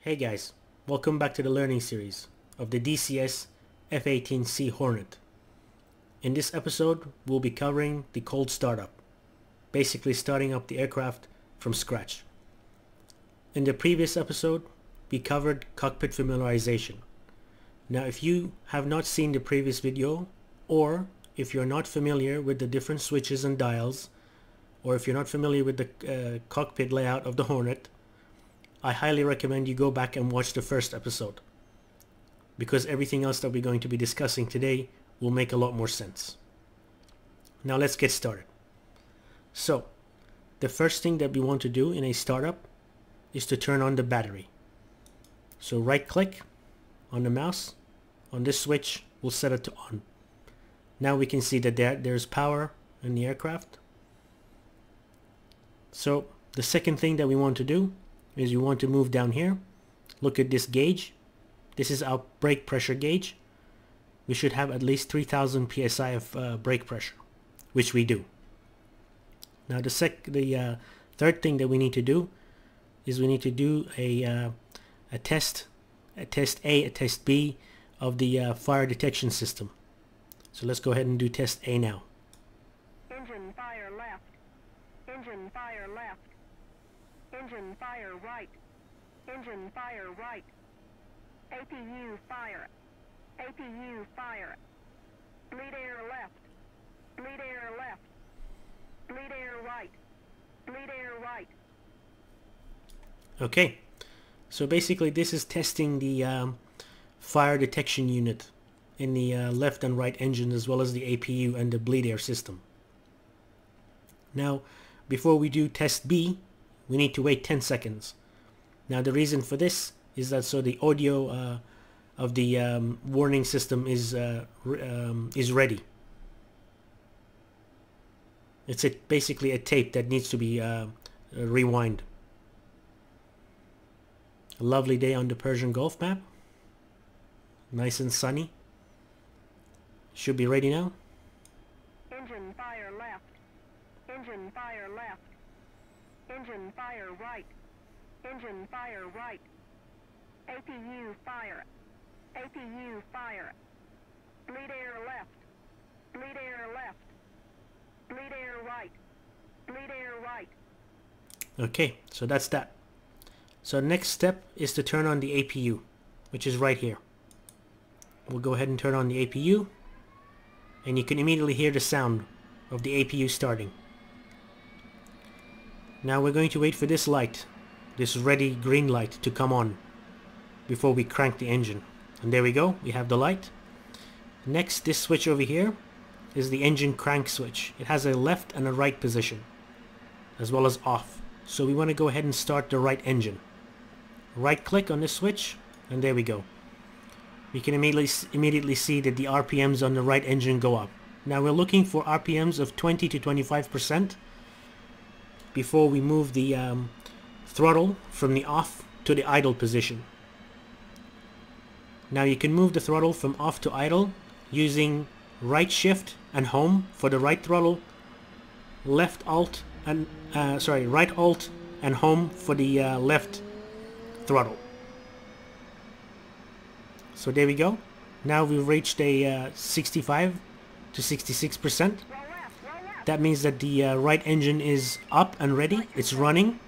Hey guys, welcome back to the learning series of the DCS F-18C Hornet. In this episode, we'll be covering the cold startup, basically starting up the aircraft from scratch. In the previous episode, we covered cockpit familiarization. Now if you have not seen the previous video, or if you're not familiar with the different switches and dials, or if you're not familiar with the cockpit layout of the Hornet, I highly recommend you go back and watch the first episode, because everything else that we're going to be discussing today will make a lot more sense. Now let's get started. So, the first thing that we want to do in a startup is to turn on the battery. So right click on the mouse, on this switch, we'll set it to on. Now we can see that there's power in the aircraft. So the second thing that we want to do is you want to move down here. Look at this gauge. This is our brake pressure gauge. We should have at least 3000 psi of brake pressure, which we do. Now the third thing that we need to do is we need to do a test A, a test B of the fire detection system. So let's go ahead and do test A now. Engine fire left. Engine fire left. Engine fire right. Engine fire right. APU fire. APU fire. Bleed air left. Bleed air left. Bleed air right. Bleed air right. Okay, so basically this is testing the fire detection unit in the left and right engine, as well as the APU and the bleed air system. Now before we do test B, we need to wait 10 seconds. Now the reason for this is that so the audio of the warning system is ready. It's basically a tape that needs to be rewind. A lovely day on the Persian Gulf map. Nice and sunny. Should be ready now. Engine fire left. Engine fire left. Engine fire right. Engine fire right. APU fire. APU fire. Bleed air left. Bleed air left. Bleed air right. Bleed air right. Okay, so that's that. So next step is to turn on the APU, which is right here. We'll go ahead and turn on the APU, and you can immediately hear the sound of the APU starting. Now we're going to wait for this light, this ready green light, to come on before we crank the engine. And there we go, we have the light. Next, this switch over here is the engine crank switch. It has a left and a right position, as well as off. So we want to go ahead and start the right engine. Right click on this switch, and there we go. We can immediately see that the RPMs on the right engine go up. Now we're looking for RPMs of 20 to 25% before we move the throttle from the off to the idle position. Now you can move the throttle from off to idle using right shift and home for the right throttle, right alt and home for the left throttle. So there we go. Now we've reached a 65 to 66%. That means that the right engine is up and ready. It's running.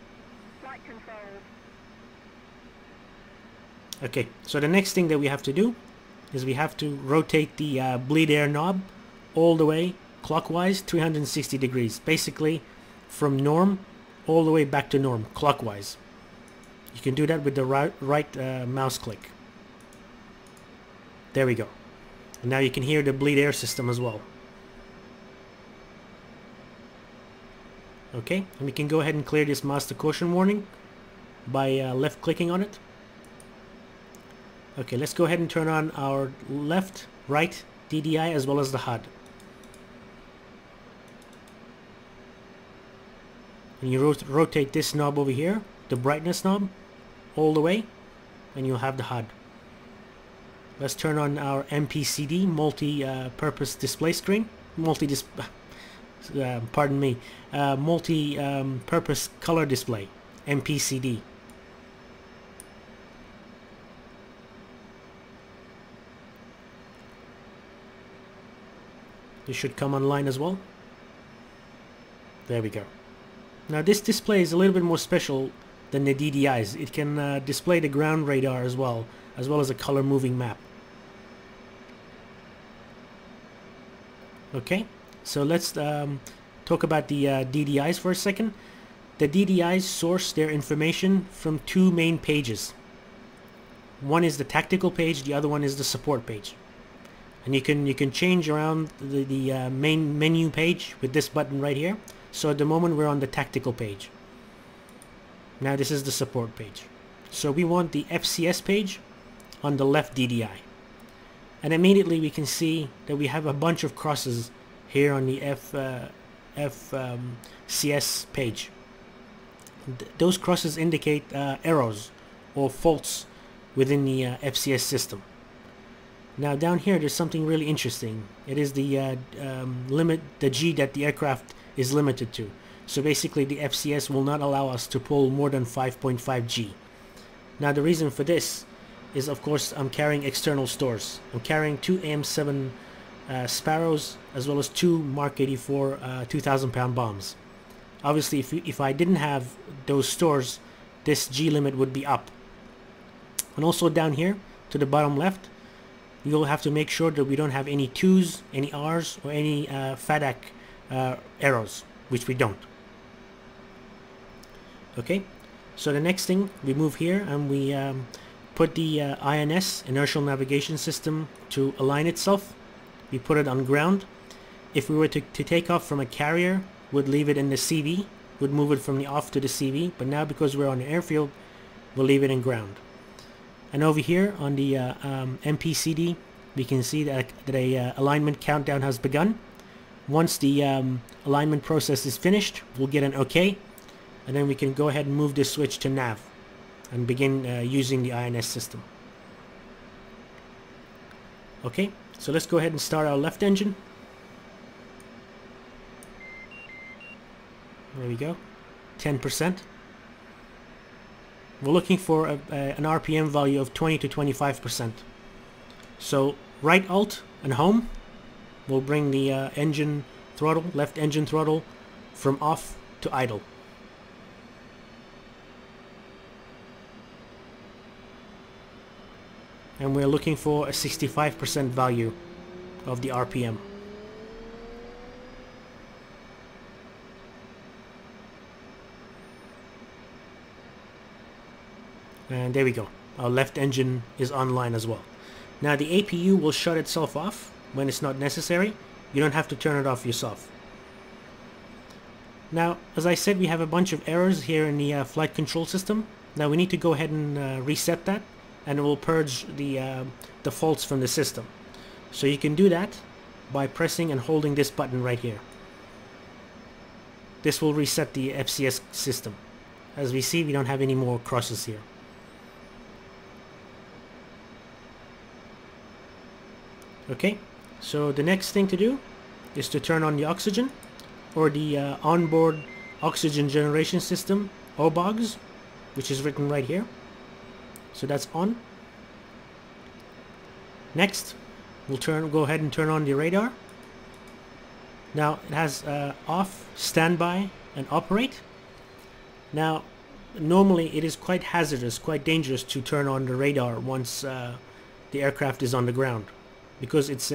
Okay, so the next thing that we have to do is we have to rotate the bleed air knob all the way clockwise 360 degrees. Basically from norm all the way back to norm, clockwise. You can do that with the right mouse click. There we go. And now you can hear the bleed air system as well. Okay, and we can go ahead and clear this master caution warning by left clicking on it. Okay, let's go ahead and turn on our left, right DDI as well as the HUD. And you rotate this knob over here, the brightness knob, all the way, and you'll have the HUD. Let's turn on our MPCD, multi-purpose display screen. Multi-purpose color display, MPCD. This should come online as well. There we go. Now this display is a little bit more special than the DDIs. It can display the ground radar as well as a color moving map. Okay, so let's talk about the DDIs for a second. The DDIs source their information from two main pages. One is the tactical page, the other one is the support page. And you can change around the main menu page with this button right here. So at the moment we're on the tactical page. Now this is the support page. So we want the FCS page on the left DDI. And immediately we can see that we have a bunch of crosses here on the FCS page. Those crosses indicate errors or faults within the FCS system. Now down here there's something really interesting. It is the the G that the aircraft is limited to. So basically the FCS will not allow us to pull more than 5.5 G. Now the reason for this is, of course, I'm carrying external stores. I'm carrying two AM7 Sparrows as well as two Mark 84 2,000-pound bombs. Obviously if I didn't have those stores, this G limit would be up. And also down here to the bottom left, you'll have to make sure that we don't have any 2s, any Rs, or any FADAC arrows, which we don't. Okay, so the next thing, we move here and we put the INS, Inertial Navigation System, to align itself. We put it on ground. If we were to take off from a carrier, we'd leave it in the CV, would move it from the off to the CV, but now because we're on the airfield, we'll leave it in ground. And over here on the MPCD, we can see that a alignment countdown has begun. Once the alignment process is finished, we'll get an OK, and then we can go ahead and move this switch to nav and begin using the INS system. Okay, so let's go ahead and start our left engine. There we go, 10%. We're looking for an RPM value of 20 to 25%. So right Alt and Home will bring the engine throttle, left engine throttle, from off to idle. And we're looking for a 65% value of the RPM. And there we go. Our left engine is online as well. Now the APU will shut itself off when it's not necessary. You don't have to turn it off yourself. Now, as I said, we have a bunch of errors here in the flight control system. Now we need to go ahead and reset that, and it will purge the faults from the system. So you can do that by pressing and holding this button right here. This will reset the FCS system. As we see, we don't have any more crosses here. Okay, so the next thing to do is to turn on the oxygen, or the onboard oxygen generation system, OBOGS, which is written right here. So that's on. Next, we'll go ahead and turn on the radar. Now it has off, standby, and operate. Now normally it is quite hazardous, quite dangerous to turn on the radar once the aircraft is on the ground, because it's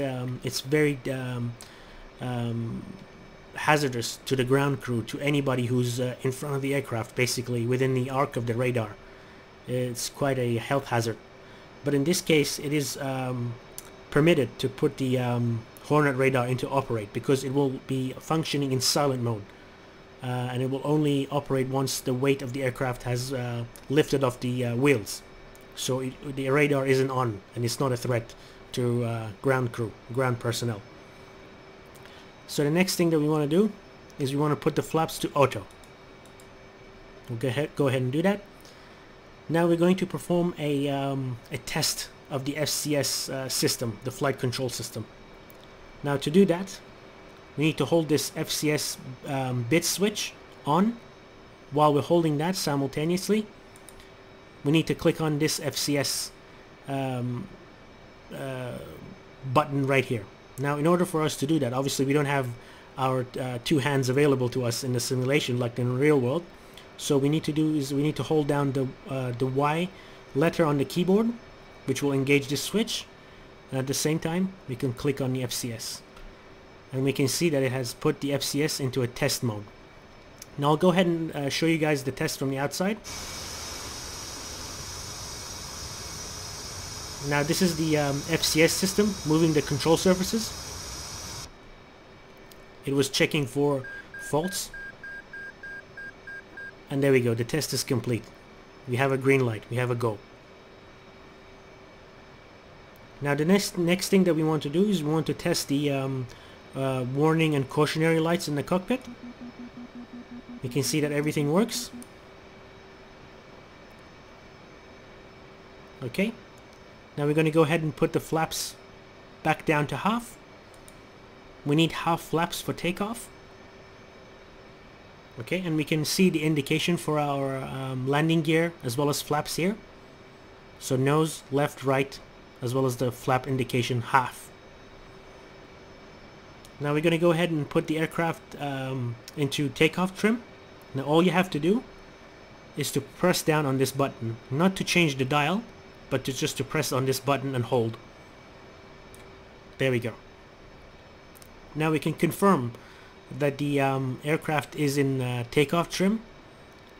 very hazardous to the ground crew, to anybody who's in front of the aircraft, basically within the arc of the radar. It's quite a health hazard. But in this case, it is permitted to put the Hornet radar into operate, because it will be functioning in silent mode, and it will only operate once the weight of the aircraft has lifted off the wheels. So the radar isn't on, and it's not a threat to ground crew, ground personnel. So the next thing that we want to do is we want to put the flaps to auto. We'll go ahead and do that. Now we're going to perform a test of the FCS system, the flight control system. Now to do that, we need to hold this FCS bit switch on. While we're holding that simultaneously, we need to click on this FCS button right here. Now in order for us to do that, obviously we don't have our two hands available to us in the simulation like in the real world. So we need to do is we need to hold down the Y letter on the keyboard, which will engage this switch. And at the same time we can click on the FCS, and we can see that it has put the FCS into a test mode. Now I'll go ahead and show you guys the test from the outside. Now this is the FCS system moving the control surfaces. It was checking for faults. And there we go, the test is complete. We have a green light, we have a go. Now the next thing that we want to do is we want to test the warning and cautionary lights in the cockpit. You can see that everything works. Okay. Now we're going to go ahead and put the flaps back down to half. We need half flaps for takeoff. Okay, and we can see the indication for our landing gear as well as flaps here. So nose, left, right, as well as the flap indication half. Now we're going to go ahead and put the aircraft into takeoff trim. Now all you have to do is to press down on this button, not to change the dial, but just to press on this button and hold. There we go. Now we can confirm that the aircraft is in takeoff trim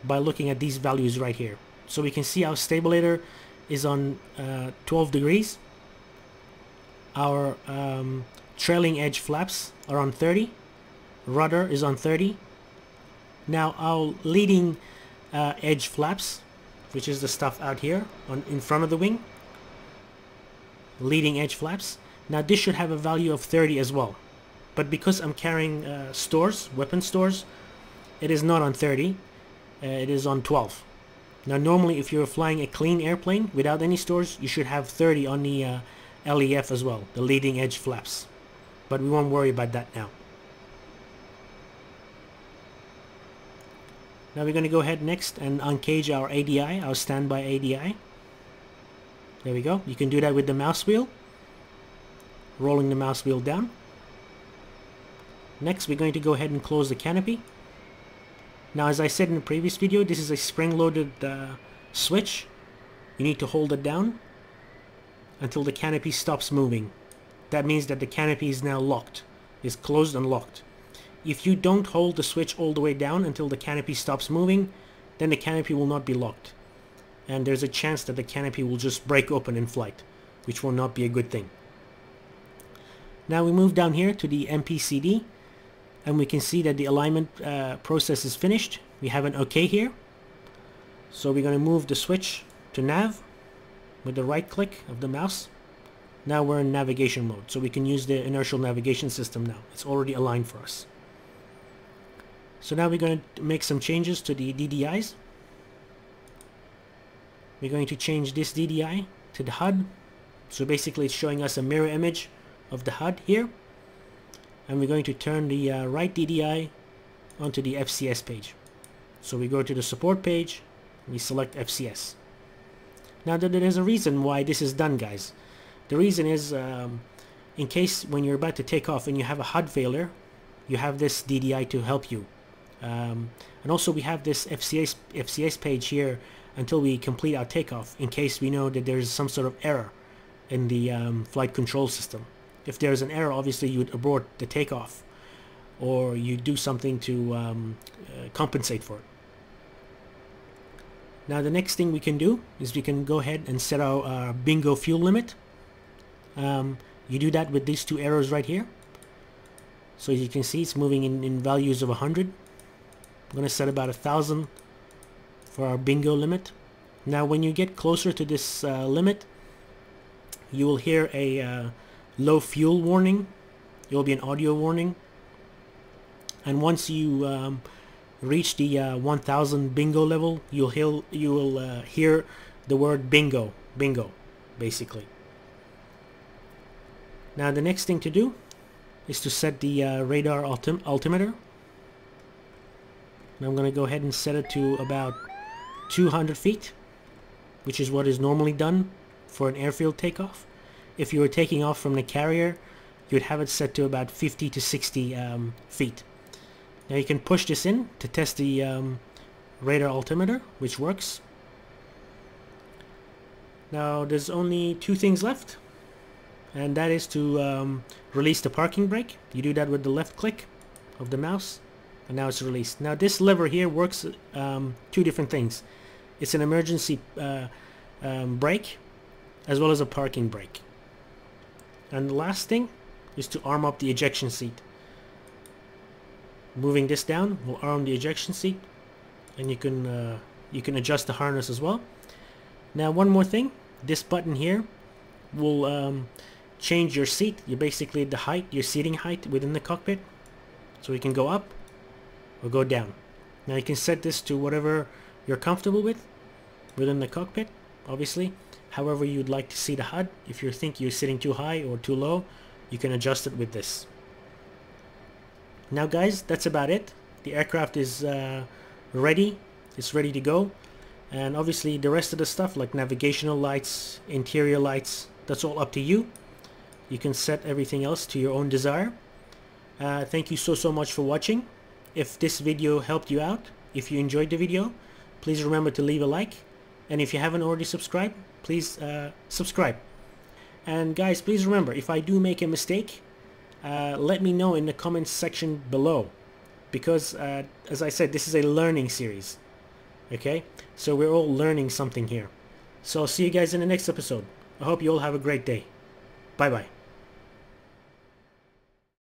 by looking at these values right here. So we can see our stabilator is on 12 degrees. Our trailing edge flaps are on 30. Rudder is on 30. Now our leading edge flaps, which is the stuff out here in front of the wing, leading edge flaps. Now this should have a value of 30 as well. But because I'm carrying stores, weapon stores, it is not on 30, it is on 12. Now normally if you're flying a clean airplane without any stores, you should have 30 on the LEF as well, the leading edge flaps. But we won't worry about that now. Now we're going to go ahead next and uncage our ADI, our standby ADI. There we go. You can do that with the mouse wheel, rolling the mouse wheel down. Next, we're going to go ahead and close the canopy. Now, as I said in the previous video, this is a spring-loaded switch. You need to hold it down until the canopy stops moving. That means that the canopy is now locked, is closed and locked. If you don't hold the switch all the way down until the canopy stops moving, then the canopy will not be locked. And there's a chance that the canopy will just break open in flight, which will not be a good thing. Now we move down here to the MPCD. And we can see that the alignment process is finished. We have an OK here. So we're going to move the switch to nav with the right click of the mouse. Now we're in navigation mode, so we can use the inertial navigation system now. It's already aligned for us. So now we're going to make some changes to the DDIs. We're going to change this DDI to the HUD. So basically it's showing us a mirror image of the HUD here. And we're going to turn the right DDI onto the FCS page. So we go to the support page, we select FCS. Now there's a reason why this is done, guys. The reason is in case when you're about to take off and you have a HUD failure, you have this DDI to help you. And also we have this FCS page here until we complete our takeoff, in case we know that there's some sort of error in the flight control system. If there's an error, obviously you would abort the takeoff, or you do something to compensate for it. Now the next thing we can do is we can go ahead and set our bingo fuel limit. You do that with these two arrows right here. So as you can see, it's moving in values of 100. I'm going to set about 1,000 for our bingo limit. Now when you get closer to this limit, you will hear a low fuel warning. There will be an audio warning, and once you reach the 1000 bingo level, you will hear the word bingo, basically. Now the next thing to do is to set the radar altimeter. And I'm going to go ahead and set it to about 200 feet, which is what is normally done for an airfield takeoff. If you were taking off from the carrier, you'd have it set to about 50 to 60 feet. Now you can push this in to test the radar altimeter, which works. Now there's only two things left, and that is to release the parking brake. You do that with the left click of the mouse, and now it's released. Now this lever here works two different things. It's an emergency brake as well as a parking brake. And the last thing is to arm up the ejection seat. Moving this down will arm the ejection seat, and you can adjust the harness as well. Now one more thing, this button here will change your seat. You basically the height, your seating height within the cockpit, so you can go up or go down. Now you can set this to whatever you're comfortable with within the cockpit, obviously. However you'd like to see the HUD. If you think you're sitting too high or too low, you can adjust it with this. Now guys, that's about it. The aircraft is ready. It's ready to go. And obviously the rest of the stuff like navigational lights, interior lights, that's all up to you. You can set everything else to your own desire. Thank you so much for watching. If this video helped you out, if you enjoyed the video, please remember to leave a like. And if you haven't already subscribed, please subscribe. And guys, please remember, if I do make a mistake, let me know in the comments section below, because as I said, this is a learning series. Okay, so we're all learning something here. So I'll see you guys in the next episode. I hope you all have a great day. Bye bye.